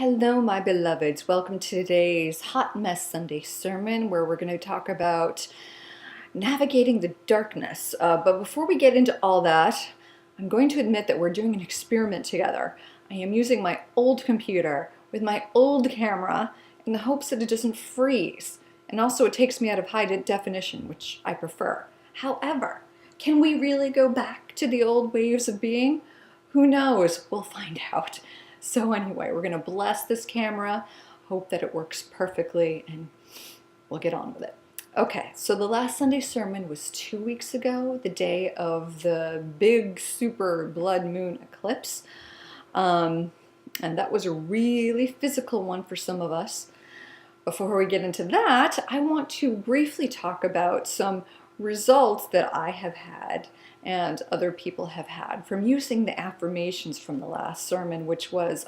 Hello, my beloveds. Welcome to today's Hot Mess Sunday sermon, where we're going to talk about navigating the darkness. But before we get into all that, I'm going to admit that we're doing an experiment together. I am using my old computer with my old camera in the hopes that it doesn't freeze. And also it takes me out of high definition, which I prefer. However, can we really go back to the old ways of being? Who knows? We'll find out. So anyway, we're going to bless this camera, hope that it works perfectly, and we'll get on with it. Okay, so the last Sunday sermon was 2 weeks ago, the day of the big super blood moon eclipse. And that was a really physical one for some of us. Before we get into that, I want to briefly talk about some results that I have had and other people have had from using the affirmations from the last sermon, which was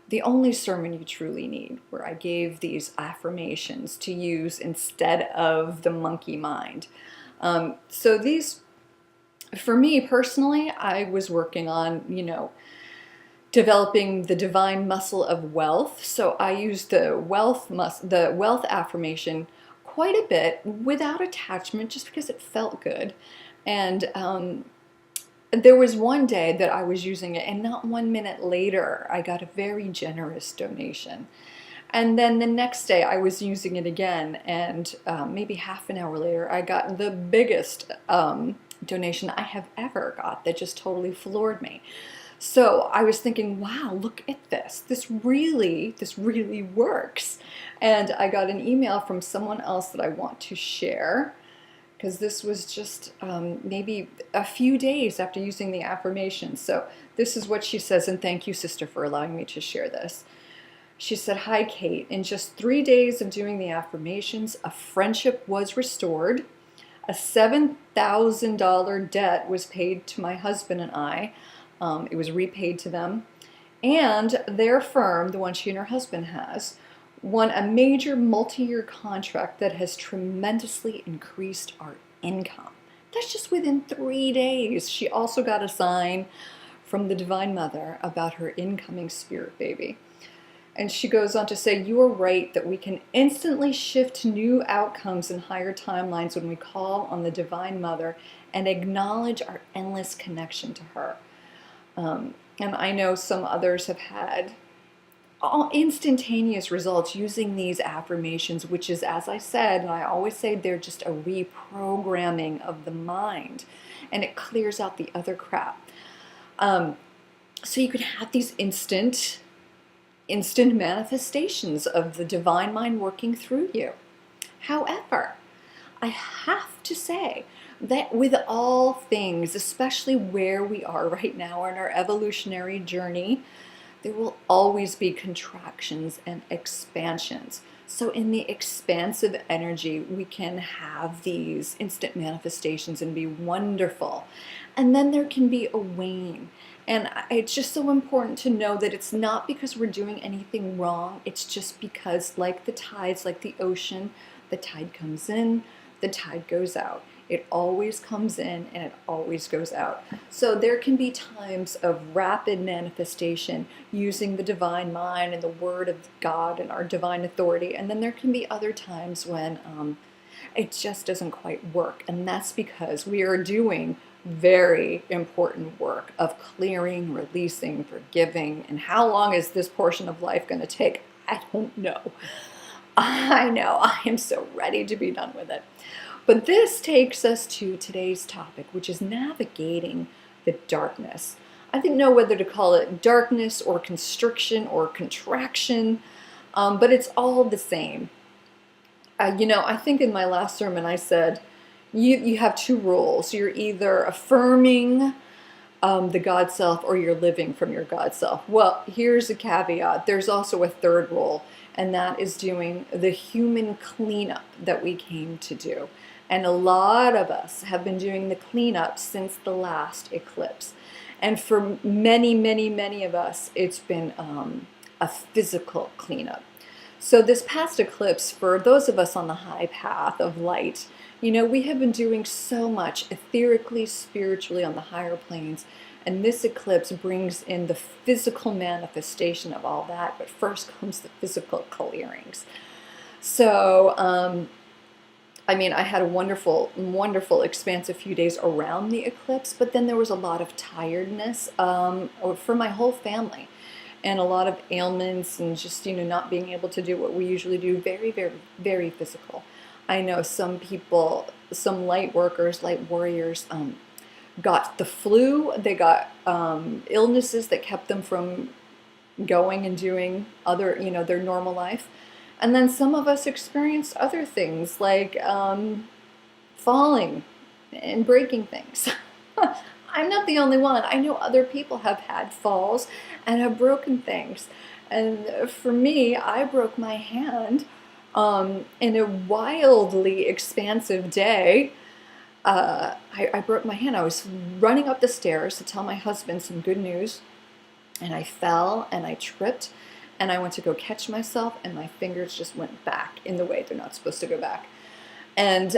the only sermon you truly need, where I gave these affirmations to use instead of the monkey mind. So these, for me personally, I was working on, developing the divine muscle of wealth. So I used the wealth affirmation quite a bit without attachment, just because it felt good. And there was one day that I was using it, and not 1 minute later, I got a very generous donation. And then the next day, I was using it again, and maybe half an hour later, I got the biggest donation I have ever got that just totally floored me. So I was thinking, wow, look at this. This really works. And I got an email from someone else that I want to share, because this was just maybe a few days after using the affirmation. So this is what she says, and thank you, sister, for allowing me to share this. She said, "Hi, Kate. In just 3 days of doing the affirmations, a friendship was restored. A $7,000 debt was paid to my husband and I. It was repaid to them. And their firm, the one she and her husband has, won a major multi-year contract that has tremendously increased our income." That's just within 3 days. She also got a sign from the Divine Mother about her incoming spirit baby. And she goes on to say, "You are right that we can instantly shift to new outcomes and higher timelines when we call on the Divine Mother and acknowledge our endless connection to her." And I know some others have had all instantaneous results using these affirmations, which is, as I said, and I always say, they're just a reprogramming of the mind, and it clears out the other crap. So you can have these instant manifestations of the divine mind working through you. However, I have to say that with all things, especially where we are right now in our evolutionary journey, there will always be contractions and expansions. So in the expansive energy, we can have these instant manifestations and be wonderful. And then there can be a wane. And it's just so important to know that it's not because we're doing anything wrong. It's just because, like the tides, like the ocean, the tide comes in, the tide goes out. It always comes in and it always goes out. So there can be times of rapid manifestation using the divine mind and the word of God and our divine authority. And then there can be other times when it just doesn't quite work. And that's because we are doing very important work of clearing, releasing, forgiving. And how long is this portion of life going to take? I don't know. I know. I am so ready to be done with it. But this takes us to today's topic, which is navigating the darkness. I didn't know whether to call it darkness or constriction or contraction, but it's all the same. I think in my last sermon I said, you have two rules. You're either affirming the God self or you're living from your God self. Well, here's a caveat. There's also a third rule, and that is doing the human cleanup that we came to do. And a lot of us have been doing the cleanup since the last eclipse. And for many of us, it's been a physical cleanup. So this past eclipse, for those of us on the high path of light, we have been doing so much etherically, spiritually on the higher planes. And this eclipse brings in the physical manifestation of all that, but first comes the physical clearings. So, I mean, I had a wonderful, wonderful, expansive few days around the eclipse, but then there was a lot of tiredness for my whole family, and a lot of ailments, and just, not being able to do what we usually do. Very, very, very physical. I know some people, some light workers, light warriors, got the flu. They got illnesses that kept them from going and doing other, their normal life. And then some of us experienced other things like falling and breaking things. I'm not the only one. I know other people have had falls and have broken things. And for me, I broke my hand in a wildly expansive day. I broke my hand. I was running up the stairs to tell my husband some good news, and I fell and I tripped, and I went to go catch myself, and my fingers just went back in the way they're not supposed to go back. And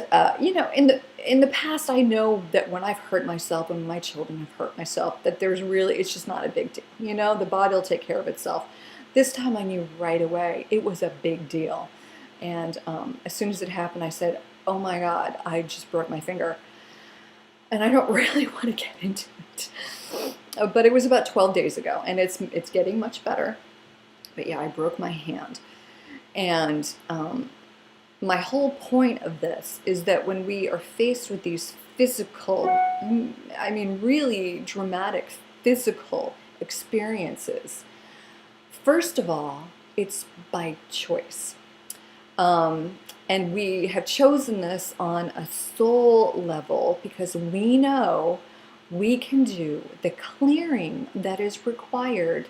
in the past, I know that when I've hurt myself, when my children have hurt myself, that it's just not a big deal. The body will take care of itself. This time I knew right away it was a big deal. And as soon as it happened, I said, oh my God, I just broke my finger. And I don't really want to get into it. But it was about 12 days ago, and it's getting much better. But yeah, I broke my hand. And my whole point of this is that when we are faced with these physical, I mean, really dramatic physical experiences, first of all, it's by choice. And we have chosen this on a soul level because we know we can do the clearing that is required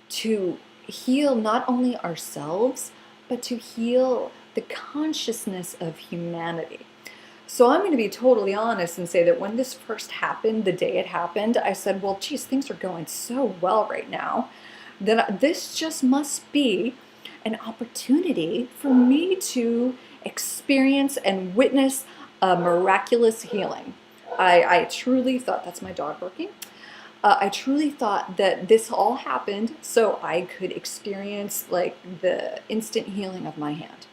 to heal not only ourselves, but to heal the consciousness of humanity. So I'm going to be totally honest and say that when this first happened, the day it happened, I said, well, geez, things are going so well right now that this just must be an opportunity for me to experience and witness a miraculous healing. I truly thought, that's my dog barking. I truly thought that this all happened so I could experience like the instant healing of my hand.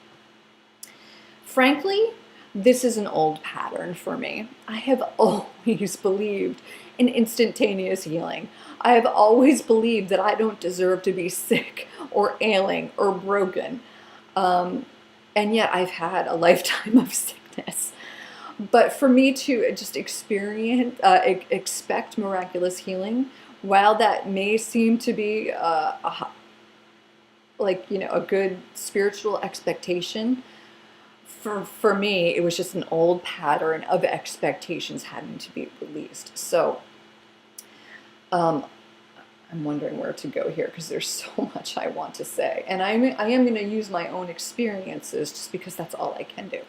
Frankly, this is an old pattern for me. I have always believed in instantaneous healing. I have always believed that I don't deserve to be sick or ailing or broken. And yet I've had a lifetime of sickness. But for me to just expect miraculous healing, while that may seem to be a good spiritual expectation, for me, it was just an old pattern of expectations having to be released. So I'm wondering where to go here because there's so much I want to say. And I am going to use my own experiences just because that's all I can do.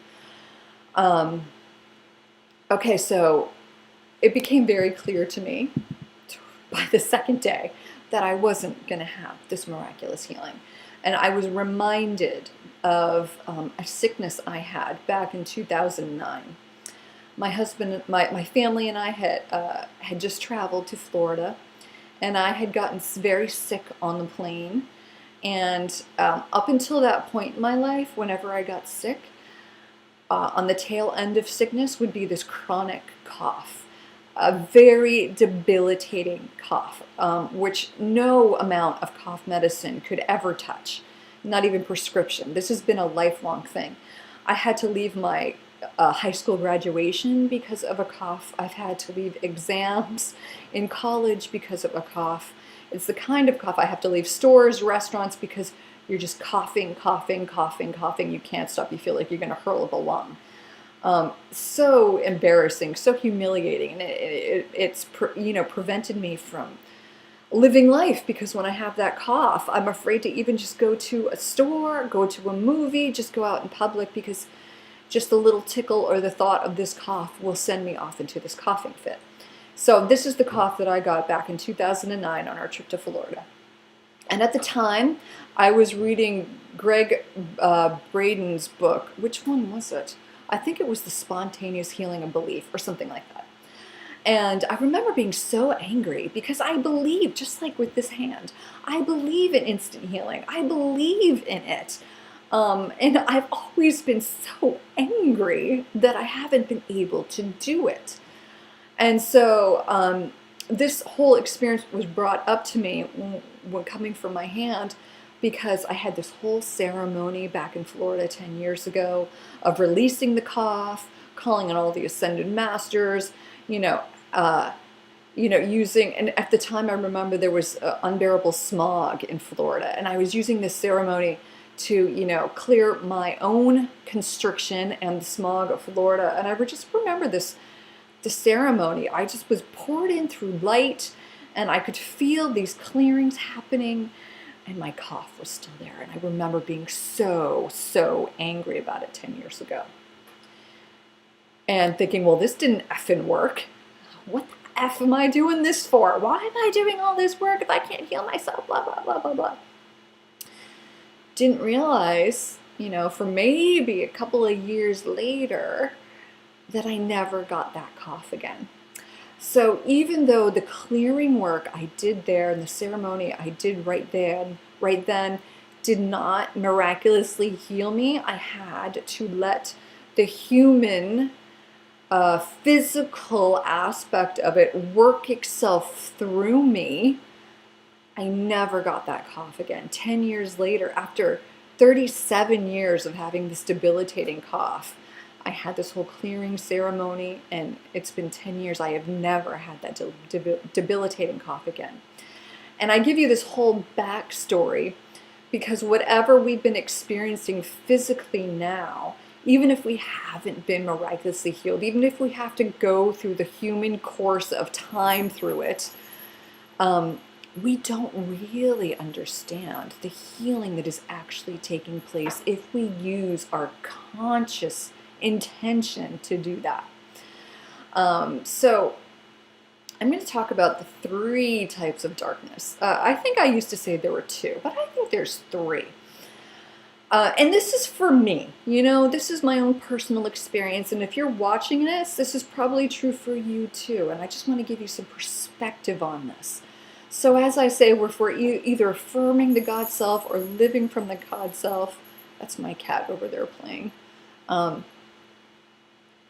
Okay, so it became very clear to me by the second day that I wasn't going to have this miraculous healing. And I was reminded of a sickness I had back in 2009. My husband, my family and I had just traveled to Florida, and I had gotten very sick on the plane. And up until that point in my life, whenever I got sick, on the tail end of sickness would be this chronic cough, a very debilitating cough, which no amount of cough medicine could ever touch, not even prescription. This has been a lifelong thing. I had to leave my high school graduation because of a cough. I've had to leave exams in college because of a cough. It's the kind of cough I have to leave stores, restaurants, because you're just coughing, coughing, coughing, coughing. You can't stop. You feel like you're going to hurl up a lung. So embarrassing, so humiliating, and it's prevented me from living life, because when I have that cough, I'm afraid to even just go to a store, go to a movie, just go out in public, because just the little tickle or the thought of this cough will send me off into this coughing fit. So this is the cough that I got back in 2009 on our trip to Florida. And at the time, I was reading Greg Braden's book. Which one was it? I think it was The Spontaneous Healing of Belief or something like that. And I remember being so angry because I believe, just like with this hand, I believe in instant healing. I believe in it. And I've always been so angry that I haven't been able to do it. And so this whole experience was brought up to me when coming from my hand, because I had this whole ceremony back in Florida 10 years ago of releasing the cough, calling on all the ascended masters, you know, uh, using, and at the time I remember there was unbearable smog in Florida, and I was using this ceremony to, clear my own constriction and the smog of Florida. And I just remember the ceremony. I just was poured in through light, and I could feel these clearings happening, and my cough was still there. And I remember being so angry about it 10 years ago. And thinking, well, this didn't effing work. What the F am I doing this for? Why am I doing all this work if I can't heal myself? Blah, blah, blah, blah, blah. Didn't realize, for maybe a couple of years later, that I never got that cough again. So even though the clearing work I did there and the ceremony I did right then did not miraculously heal me, I had to let the human physical aspect of it work itself through me. I never got that cough again. 10 years later, after 37 years of having this debilitating cough, I had this whole clearing ceremony, and it's been 10 years. I have never had that debilitating cough again. And I give you this whole backstory because whatever we've been experiencing physically now, even if we haven't been miraculously healed, even if we have to go through the human course of time through it, we don't really understand the healing that is actually taking place if we use our conscious intention to do that. So I'm going to talk about the 3 types of darkness. I think I used to say there were 2, but I think there's 3. And this is for me, this is my own personal experience. And if you're watching this is probably true for you too. And I just want to give you some perspective on this. So as I say, we're either affirming the God self or living from the God self. That's my cat over there playing.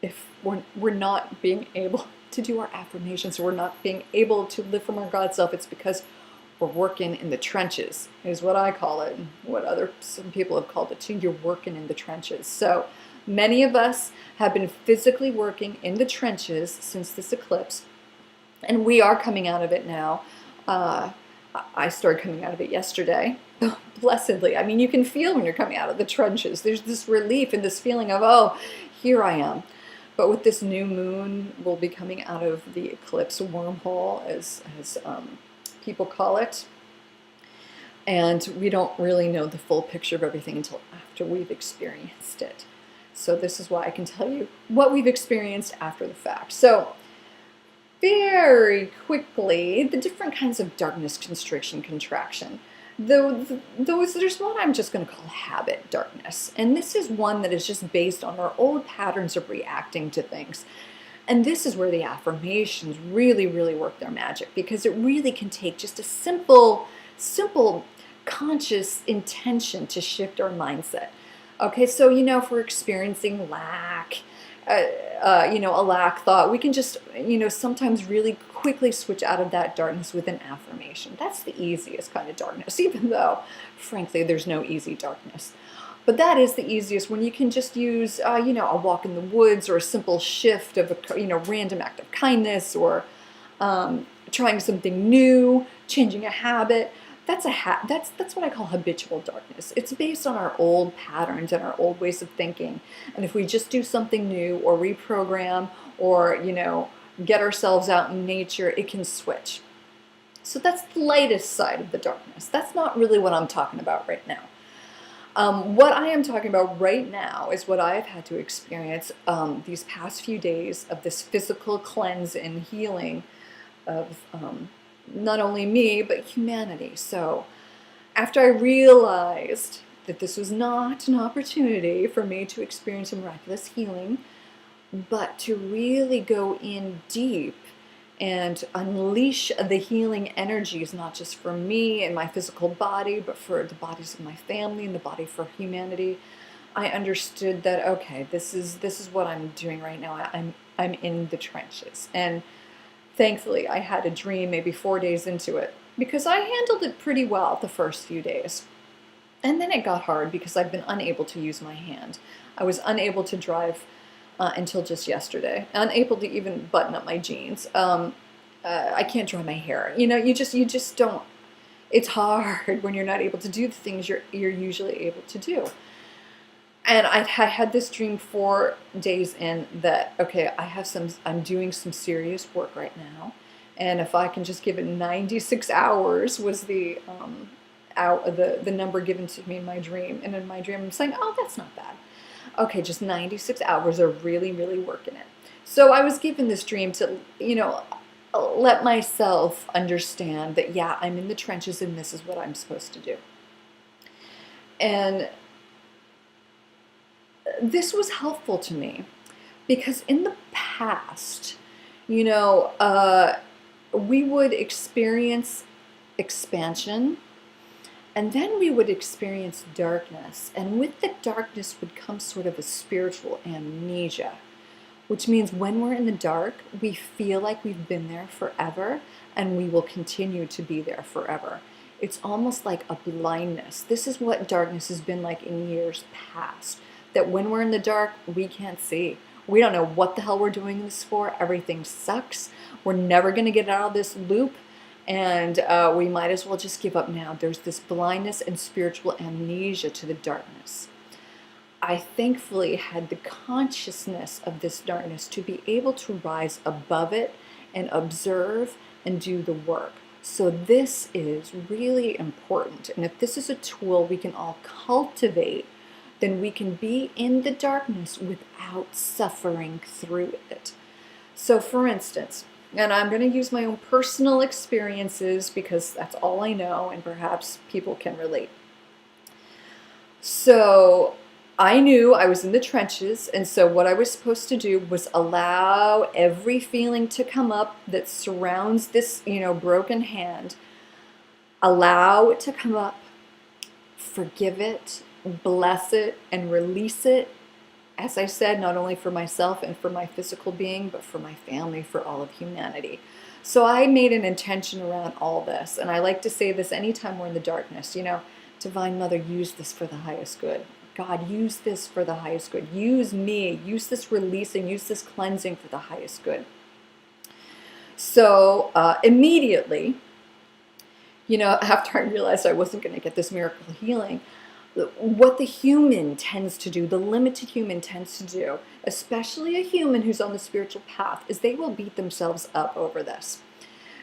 If we're not being able to do our affirmations, or we're not being able to live from our God self, it's because we're working in the trenches, is what I call it, and what some people have called it too. You're working in the trenches. So many of us have been physically working in the trenches since this eclipse, and we are coming out of it now. I started coming out of it yesterday, blessedly. I mean, you can feel when you're coming out of the trenches. There's this relief and this feeling of, oh, here I am. But with this new moon, we'll be coming out of the eclipse wormhole, as people call it. And we don't really know the full picture of everything until after we've experienced it. So this is why I can tell you what we've experienced after the fact. So very quickly, the different kinds of darkness, constriction, contraction. There's one I'm just going to call habit darkness. And this is one that is just based on our old patterns of reacting to things. And this is where the affirmations really, really work their magic, because it really can take just a simple conscious intention to shift our mindset. Okay, so, if we're experiencing lack, a lack thought, we can just, sometimes really quickly switch out of that darkness with an affirmation. That's the easiest kind of darkness, even though, frankly, there's no easy darkness. But that is the easiest, when you can just use, a walk in the woods, or a simple shift of a, random act of kindness, or trying something new, changing a habit. That's what I call habitual darkness. It's based on our old patterns and our old ways of thinking. And if we just do something new, or reprogram, or, get ourselves out in nature, it can switch. So that's the lightest side of the darkness. That's not really what I'm talking about right now. What I am talking about right now is what I have had to experience these past few days of this physical cleanse and healing of not only me, but humanity. So after I realized that this was not an opportunity for me to experience a miraculous healing, but to really go in deep and unleash the healing energies, not just for me and my physical body, but for the bodies of my family and the body for humanity. I understood that, okay, this is what I'm doing right now. I'm in the trenches. And thankfully I had a dream maybe 4 days into it, because I handled it pretty well the first few days. And then it got hard because I've been unable to use my hand. I was unable to drive until just yesterday. Unable to even button up my jeans. I can't dry my hair. You just don't. It's hard when you're not able to do the things you're usually able to do. And I had this dream 4 days in that, okay, I'm doing some serious work right now. And if I can just give it 96 hours was the number given to me in my dream. And in my dream, I'm saying, oh, that's not bad. Okay, just 96 hours are really, really working it. So I was given this dream to, let myself understand that, yeah, I'm in the trenches and this is what I'm supposed to do. And this was helpful to me because in the past, we would experience expansion, and then we would experience darkness. And with the darkness would come sort of a spiritual amnesia, which means when we're in the dark, we feel like we've been there forever and we will continue to be there forever. It's almost like a blindness. This is what darkness has been like in years past. That when we're in the dark, we can't see. We don't know what the hell we're doing this for. Everything sucks. We're never going to get out of this loop. And we might as well just give up now. There's this blindness and spiritual amnesia to the darkness. I thankfully had the consciousness of this darkness to be able to rise above it and observe and do the work. So this is really important. And if this is a tool we can all cultivate, then we can be in the darkness without suffering through it. So for instance, and I'm going to use my own personal experiences because that's all I know and perhaps people can relate. So I knew I was in the trenches, and so what I was supposed to do was allow every feeling to come up that surrounds this, broken hand. Allow it to come up, forgive it, bless it, and release it. As I said, not only for myself and for my physical being, but for my family, for all of humanity. So I made an intention around all this, and I like to say this anytime we're in the darkness, Divine Mother, use this for the highest good. God, use this for the highest good. Use me, use this releasing, use this cleansing for the highest good. So immediately, after I realized I wasn't going to get this miracle healing, what the human tends to do, the limited human tends to do, especially a human who's on the spiritual path, is they will beat themselves up over this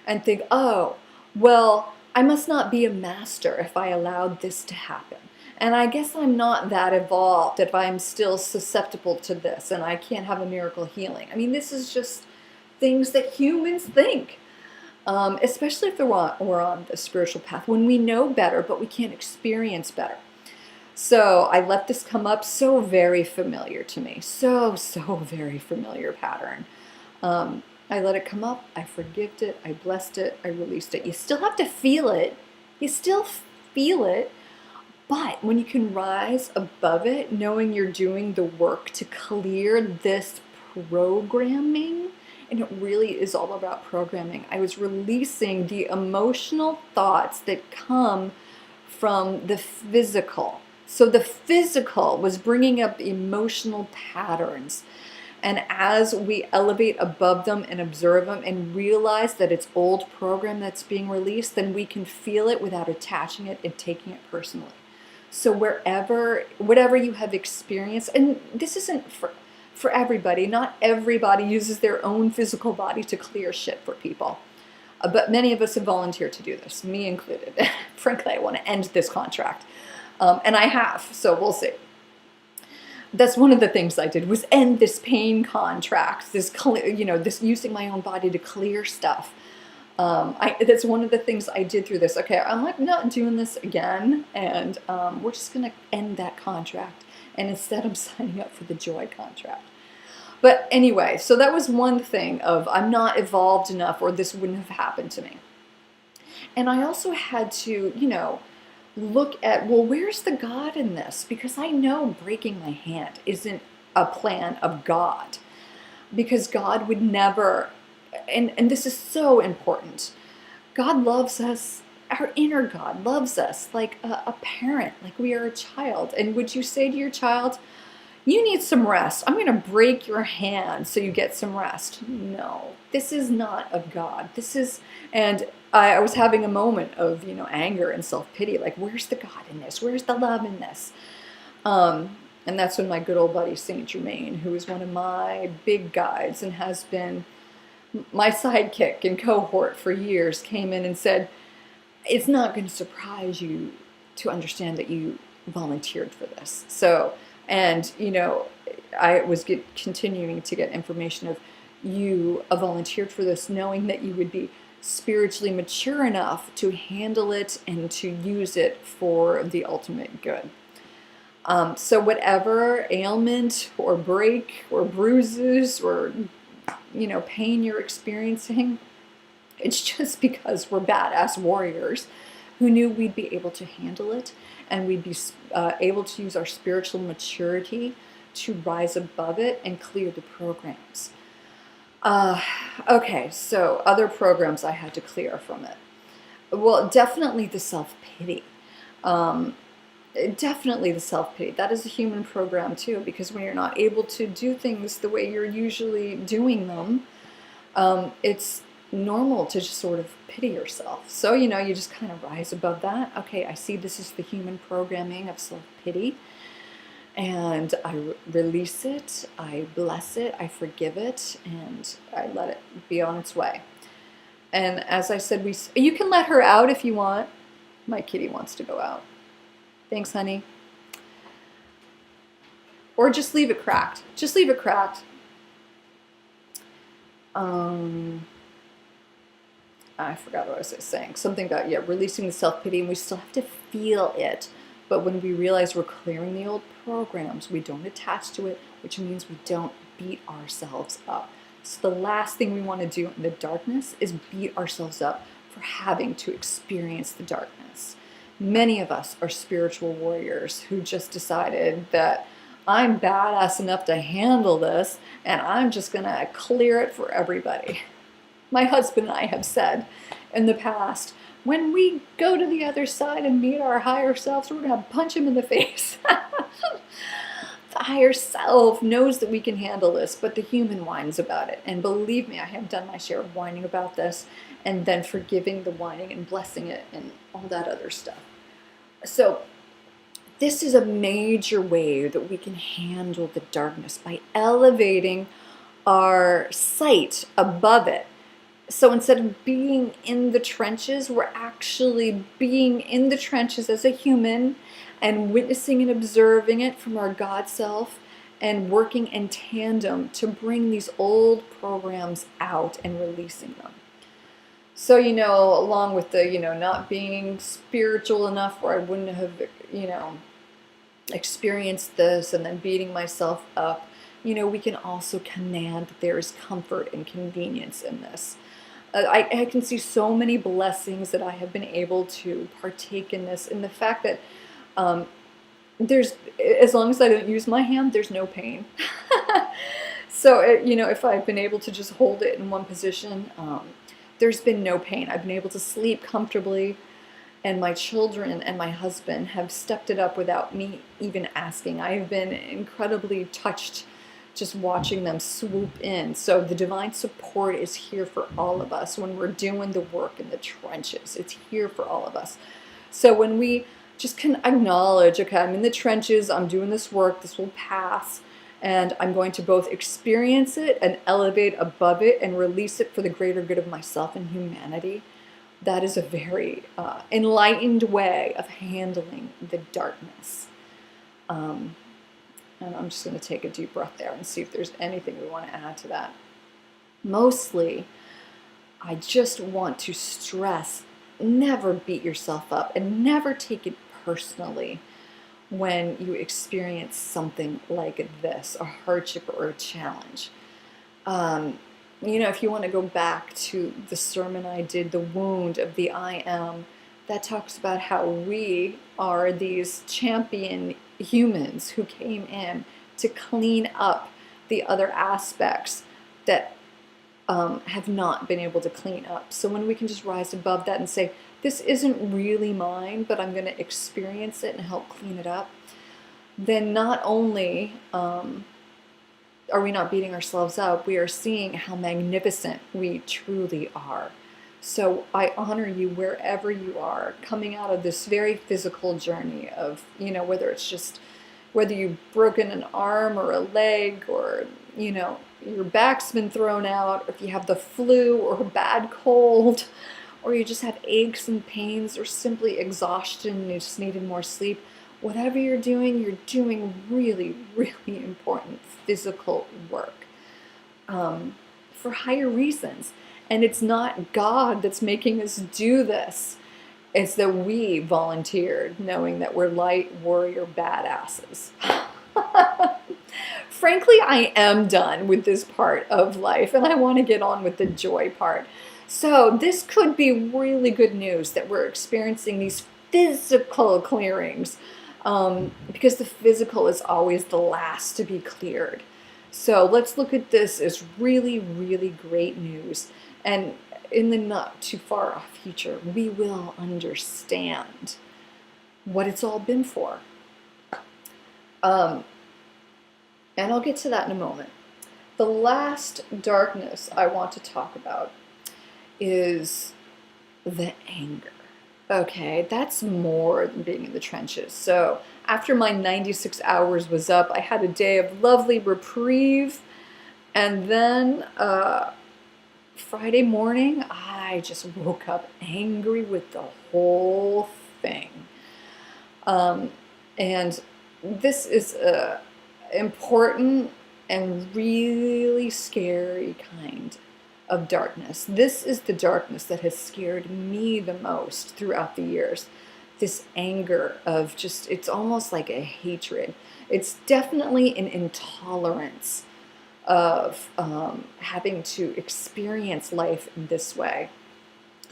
and think, oh, well, I must not be a master if I allowed this to happen. And I guess I'm not that evolved if I'm still susceptible to this and I can't have a miracle healing. I mean, this is just things that humans think, especially if we're on the spiritual path, when we know better, but we can't experience better. So I let this come up, so very familiar to me, so very familiar pattern. I let it come up, I forgived it, I blessed it, I released it. You still have to feel it, but when you can rise above it, knowing you're doing the work to clear this programming, and it really is all about programming. I was releasing the emotional thoughts that come from the physical. So the physical was bringing up emotional patterns. And as we elevate above them and observe them and realize that it's old program that's being released, then we can feel it without attaching it and taking it personally. So whatever you have experienced, and this isn't for everybody, not everybody uses their own physical body to clear shit for people. But many of us have volunteered to do this, me included. Frankly, I want to end this contract. And I have, so we'll see. That's one of the things I did, was end this pain contract, this using my own body to clear stuff. That's one of the things I did through this. Okay, I'm not doing this again, and we're just going to end that contract. And instead, I'm signing up for the joy contract. But anyway, so that was one thing of I'm not evolved enough or this wouldn't have happened to me. And I also had to, look at, well, where's the God in this? Because I know breaking my hand isn't a plan of God. Because God would never, and this is so important, God loves us. Our inner God loves us like a parent, like we are a child. And would you say to your child, you need some rest. I'm going to break your hand so you get some rest. No, this is not of God. This is, and I was having a moment of, anger and self-pity. Like, where's the God in this? Where's the love in this? And that's when my good old buddy Saint Germain, who is one of my big guides and has been my sidekick and cohort for years, came in and said, it's not going to surprise you to understand that you volunteered for this. So, and, I was continuing to get information of you volunteered for this, knowing that you would be spiritually mature enough to handle it and to use it for the ultimate good. So whatever ailment or break or bruises or, pain you're experiencing, it's just because we're badass warriors who knew we'd be able to handle it and we'd be able to use our spiritual maturity to rise above it and clear the programs. Okay, so other programs I had to clear from it. Well, definitely the self-pity. Definitely the self-pity. That is a human program too, because when you're not able to do things the way you're usually doing them, it's normal to just sort of pity yourself. So, you just kind of rise above that. Okay, I see this is the human programming of self-pity, and I release it, I bless it, I forgive it, and I let it be on its way. And as I said, you can let her out if you want. My kitty wants to go out. Thanks, honey. Or just leave it cracked. Just leave it cracked. I forgot what I was saying. Something about, releasing the self-pity, and we still have to feel it. But when we realize we're clearing the old programs, we don't attach to it, which means we don't beat ourselves up. So the last thing we want to do in the darkness is beat ourselves up for having to experience the darkness. Many of us are spiritual warriors who just decided that I'm badass enough to handle this and I'm just going to clear it for everybody. My husband and I have said in the past, when we go to the other side and meet our higher selves, we're going to punch him in the face. The higher self knows that we can handle this, but the human whines about it. And believe me, I have done my share of whining about this and then forgiving the whining and blessing it and all that other stuff. So this is a major way that we can handle the darkness by elevating our sight above it. So instead of being in the trenches, we're actually being in the trenches as a human and witnessing and observing it from our God self and working in tandem to bring these old programs out and releasing them. So, along with the, not being spiritual enough where I wouldn't have, experienced this and then beating myself up, we can also command that there is comfort and convenience in this. I can see so many blessings that I have been able to partake in this, and the fact that there's, as long as I don't use my hand, there's no pain. So, if I've been able to just hold it in one position, there's been no pain. I've been able to sleep comfortably, and my children and my husband have stepped it up without me even asking. I have been incredibly touched just watching them swoop in. So the divine support is here for all of us when we're doing the work in the trenches. It's here for all of us. So when we just can acknowledge, okay, I'm in the trenches, I'm doing this work, this will pass, and I'm going to both experience it and elevate above it and release it for the greater good of myself and humanity. That is a very enlightened way of handling the darkness. And I'm just going to take a deep breath there and see if there's anything we want to add to that. Mostly, I just want to stress, never beat yourself up and never take it personally when you experience something like this, a hardship or a challenge. If you want to go back to the sermon I did, The Wound of the I Am, that talks about how we are these champion humans who came in to clean up the other aspects that have not been able to clean up. So when we can just rise above that and say, this isn't really mine, but I'm going to experience it and help clean it up, then not only are we not beating ourselves up, we are seeing how magnificent we truly are. So I honor you wherever you are, coming out of this very physical journey of, whether you've broken an arm or a leg, or, your back's been thrown out, if you have the flu or a bad cold, or you just have aches and pains, or simply exhaustion and you just needed more sleep. Whatever you're doing really, really important physical work for higher reasons. And it's not God that's making us do this. It's that we volunteered, knowing that we're light warrior badasses. Frankly, I am done with this part of life, and I want to get on with the joy part. So this could be really good news that we're experiencing these physical clearings, because the physical is always the last to be cleared. So let's look at this as really, really great news. And in the not too far off future, we will understand what it's all been for. And I'll get to that in a moment. The last darkness I want to talk about is the anger. Okay, that's more than being in the trenches. So after my 96 hours was up, I had a day of lovely reprieve. And then Friday morning, I just woke up angry with the whole thing. And this is a important and really scary kind of darkness. This is the darkness that has scared me the most throughout the years. This anger of it's almost like a hatred. It's definitely an intolerance of having to experience life in this way.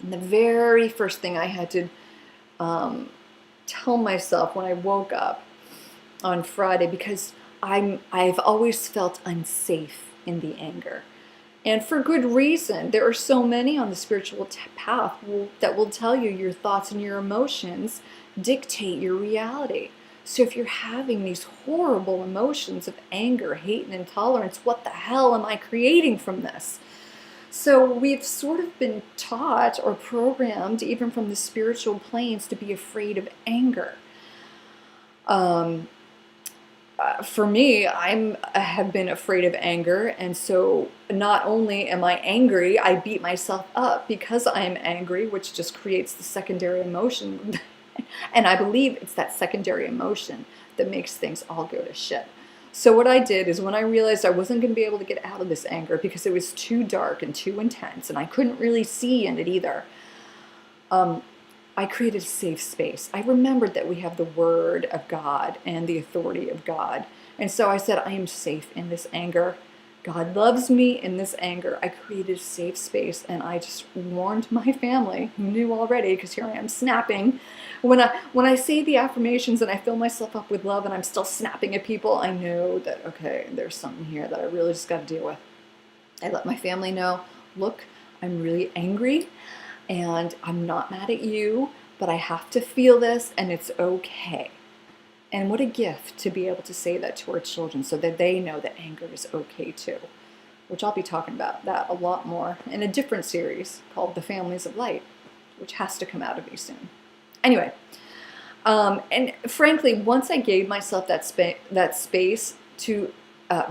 And the very first thing I had to tell myself when I woke up on Friday, because I've always felt unsafe in the anger. And for good reason. There are so many on the spiritual path that will tell you your thoughts and your emotions dictate your reality. So if you're having these horrible emotions of anger, hate, and intolerance, what the hell am I creating from this? So we've sort of been taught or programmed, even from the spiritual planes, to be afraid of anger. For me, I have been afraid of anger, and so not only am I angry, I beat myself up because I am angry, which just creates the secondary emotion. And I believe it's that secondary emotion that makes things all go to shit. So what I did is, when I realized I wasn't going to be able to get out of this anger because it was too dark and too intense, and I couldn't really see in it either, I created a safe space. I remembered that we have the Word of God and the authority of God. And so I said, I am safe in this anger. God loves me in this anger. I created a safe space, and I just warned my family, who knew already, because here I am snapping. When I say the affirmations and I fill myself up with love and I'm still snapping at people, I know that, okay, there's something here that I really just got to deal with. I let my family know, look, I'm really angry. And I'm not mad at you, but I have to feel this, and it's okay. And what a gift to be able to say that to our children, so that they know that anger is okay too. Which I'll be talking about that a lot more in a different series called The Families of Light, which has to come out of me soon. Anyway, and frankly, once I gave myself that space to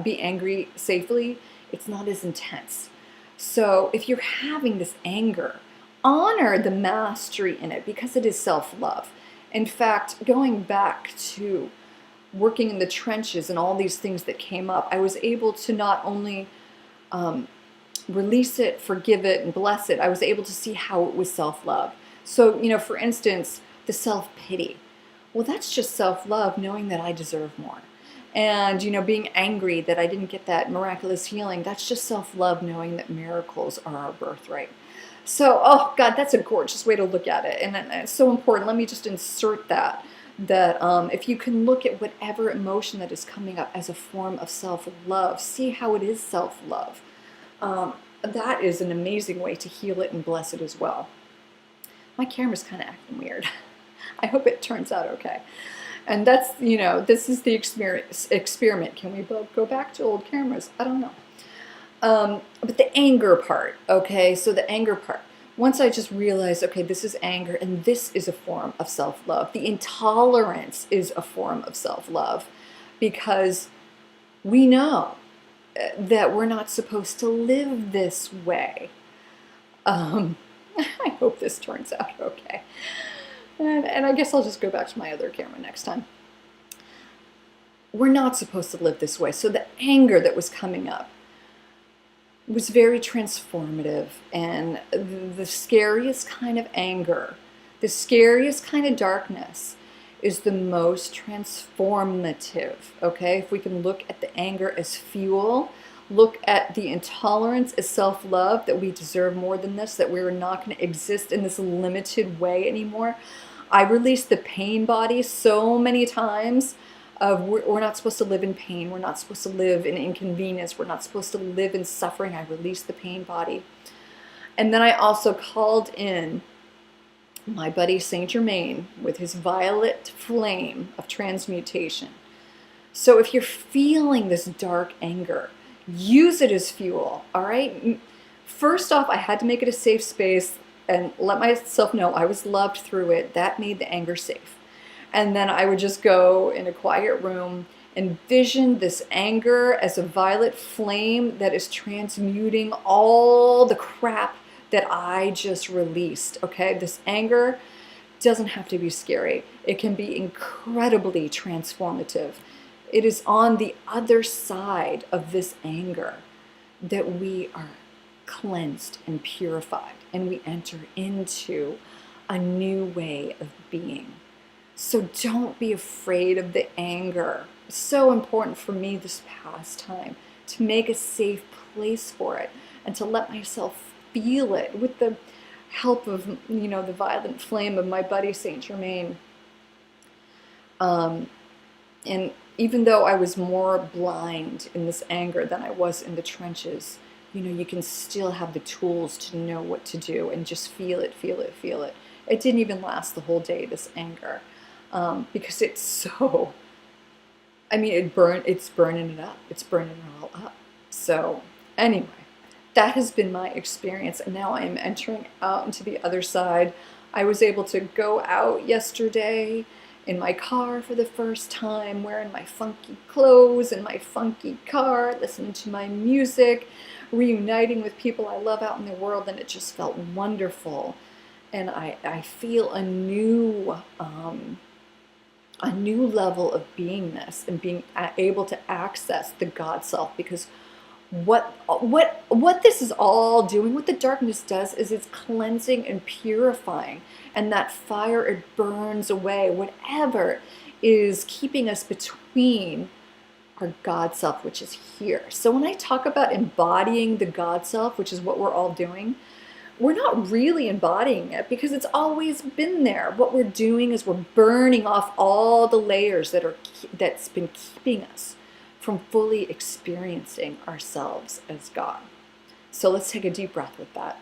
be angry safely, it's not as intense. So if you're having this anger, honor the mastery in it, because it is self-love. In fact, going back to working in the trenches and all these things that came up, I was able to not only release it, forgive it, and bless it, I was able to see how it was self-love. So, for instance, the self-pity. Well, that's just self-love, knowing that I deserve more. And, being angry that I didn't get that miraculous healing, that's just self-love, knowing that miracles are our birthright. So, oh God, that's a gorgeous way to look at it. And it's so important. Let me just insert that if you can look at whatever emotion that is coming up as a form of self-love, see how it is self-love. That is an amazing way to heal it and bless it as well. My camera's kind of acting weird. I hope it turns out okay. And that's, this is the experiment. Can we go back to old cameras? I don't know. But the anger part, okay? So the anger part. Once I just realized, okay, this is anger, and this is a form of self-love. The intolerance is a form of self-love, because we know that we're not supposed to live this way. I hope this turns out okay. And I guess I'll just go back to my other camera next time. We're not supposed to live this way. So the anger that was coming up was very transformative. And the scariest kind of anger, the scariest kind of darkness, is the most transformative, okay? If we can look at the anger as fuel, look at the intolerance as self-love, that we deserve more than this, that we're not going to exist in this limited way anymore. I released the pain body so many times of we're not supposed to live in pain. We're not supposed to live in inconvenience. We're not supposed to live in suffering. I released the pain body. And then I also called in my buddy Saint Germain with his violet flame of transmutation. So if you're feeling this dark anger, use it as fuel, all right? First off, I had to make it a safe space and let myself know I was loved through it. That made the anger safe. And then I would just go in a quiet room, envision this anger as a violet flame that is transmuting all the crap that I just released, okay? This anger doesn't have to be scary. It can be incredibly transformative. It is on the other side of this anger that we are cleansed and purified, and we enter into a new way of being. So don't be afraid of the anger. It's so important for me this past time to make a safe place for it and to let myself feel it with the help of, the violent flame of my buddy Saint Germain. And even though I was more blind in this anger than I was in the trenches, you can still have the tools to know what to do and just feel it, feel it, feel it. It didn't even last the whole day, this anger, because it's so, it's burning it up. It's burning it all up. So anyway, that has been my experience, and now I am entering out into the other side. I was able to go out yesterday in my car for the first time, wearing my funky clothes and my funky car, listening to my music, reuniting with people I love out in the world, and it just felt wonderful. And I feel a new level of beingness and being able to access the God self, because what this is all doing, what the darkness does, is it's cleansing and purifying, and that fire, it burns away whatever is keeping us between our God self, which is here. So when I talk about embodying the God self, which is what we're all doing, we're not really embodying it, because it's always been there. What we're doing is we're burning off all the layers that's been keeping us from fully experiencing ourselves as God. So let's take a deep breath with that.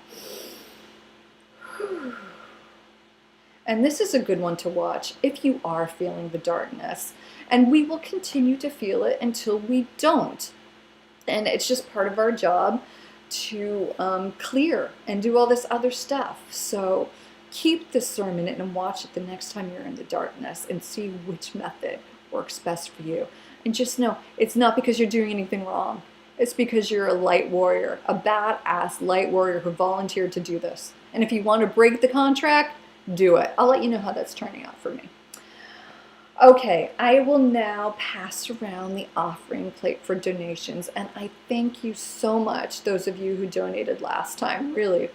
And this is a good one to watch if you are feeling the darkness. And we will continue to feel it until we don't. And it's just part of our job to clear and do all this other stuff. So keep discernment and watch it the next time you're in the darkness and see which method works best for you. And just know, it's not because you're doing anything wrong. It's because you're a light warrior, a badass light warrior who volunteered to do this. And if you want to break the contract, do it. I'll let you know how that's turning out for me. Okay, I will now pass around the offering plate for donations, and I thank you so much, those of you who donated last time. Really,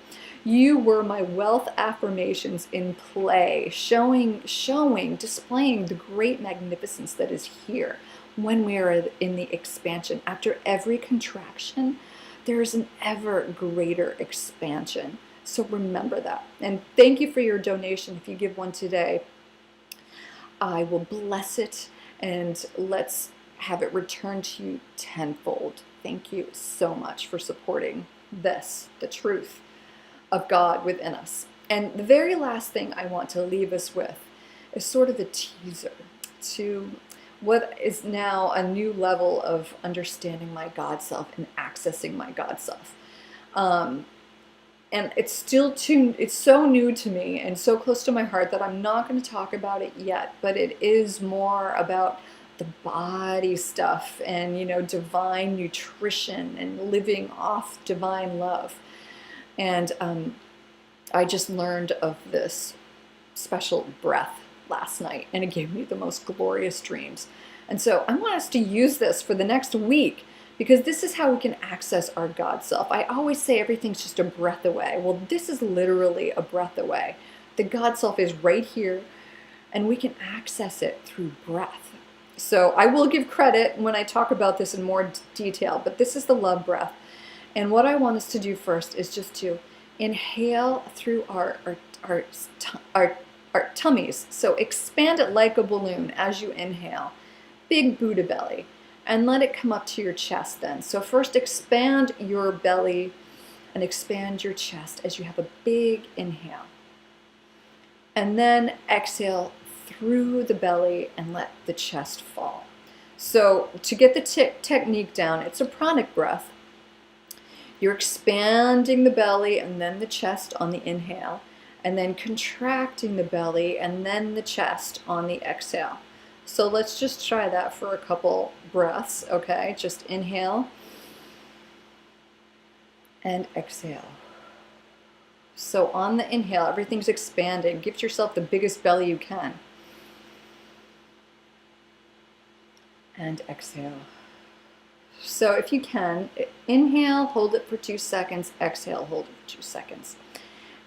You were my wealth affirmations in play, displaying the great magnificence that is here when we are in the expansion. After every contraction, there is an ever greater expansion. So remember that. And thank you for your donation. If you give one today, I will bless it, and let's have it returned to you tenfold. Thank you so much for supporting this, the truth of God within us. And the very last thing I want to leave us with is sort of a teaser to what is now a new level of understanding my God self and accessing my God self. And it's so new to me and so close to my heart that I'm not going to talk about it yet, but it is more about the body stuff and, divine nutrition and living off divine love. And I just learned of this special breath last night, and it gave me the most glorious dreams. And so I want us to use this for the next week, because this is how we can access our God self. I always say everything's just a breath away. Well, this is literally a breath away. The God self is right here, and we can access it through breath. So I will give credit when I talk about this in more detail, but this is the love breath. And what I want us to do first is just to inhale through our tummies. So expand it like a balloon as you inhale. Big Buddha belly. And let it come up to your chest then. So first expand your belly and expand your chest as you have a big inhale. And then exhale through the belly and let the chest fall. So to get the technique down, it's a pranic breath. You're expanding the belly and then the chest on the inhale, and then contracting the belly and then the chest on the exhale. So let's just try that for a couple breaths, okay? Just inhale and exhale. So on the inhale, everything's expanding. Give yourself the biggest belly you can. And exhale. So if you can, inhale, hold it for 2 seconds, exhale, hold it for 2 seconds.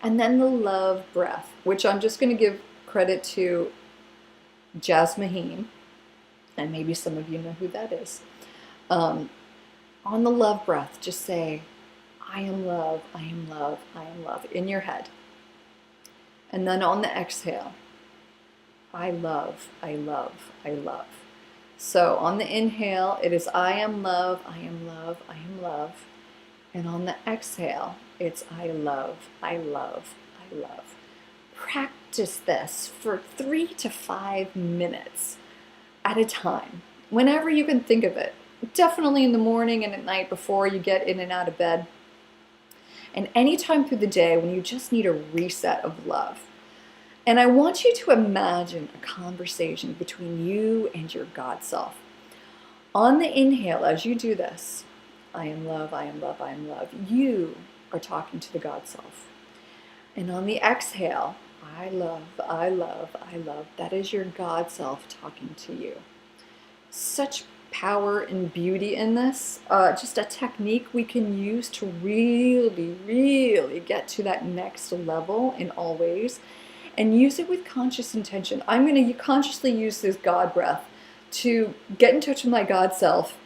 And then the love breath, which I'm just going to give credit to Jas Maheen, and maybe some of you know who that is. On the love breath, just say, I am love, I am love, I am love, in your head. And then on the exhale, I love, I love, I love. So on the inhale, it is I am love, I am love, I am love. And on the exhale, it's I love, I love, I love. Practice this for 3 to 5 minutes at a time, whenever you can think of it. Definitely in the morning and at night before you get in and out of bed. And anytime through the day when you just need a reset of love. And I want you to imagine a conversation between you and your God self. On the inhale, as you do this, I am love, I am love, I am love, you are talking to the God self. And on the exhale, I love, I love, I love, that is your God self talking to you. Such power and beauty in this. Just a technique we can use to really, really get to that next level in all ways. And use it with conscious intention. I'm going to consciously use this God breath to get in touch with my God self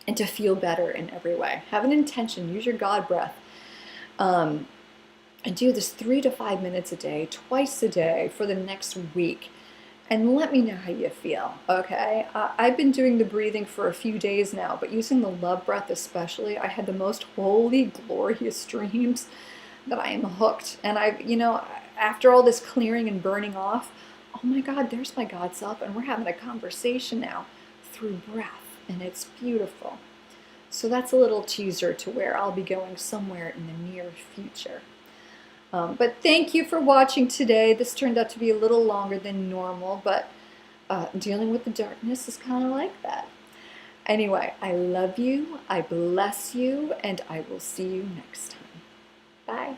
and to feel better in every way. Have an intention. Use your God breath. And do this 3 to 5 minutes a day, twice a day for the next week. And let me know how you feel, okay? I've been doing the breathing for a few days now, but using the love breath especially, I had the most holy, glorious dreams that I am hooked. And after all this clearing and burning off, oh my God, there's my God self, and we're having a conversation now through breath, and it's beautiful. So that's a little teaser to where I'll be going somewhere in the near future. But thank you for watching today. This turned out to be a little longer than normal, but dealing with the darkness is kind of like that. Anyway, I love you, I bless you, and I will see you next time. Bye.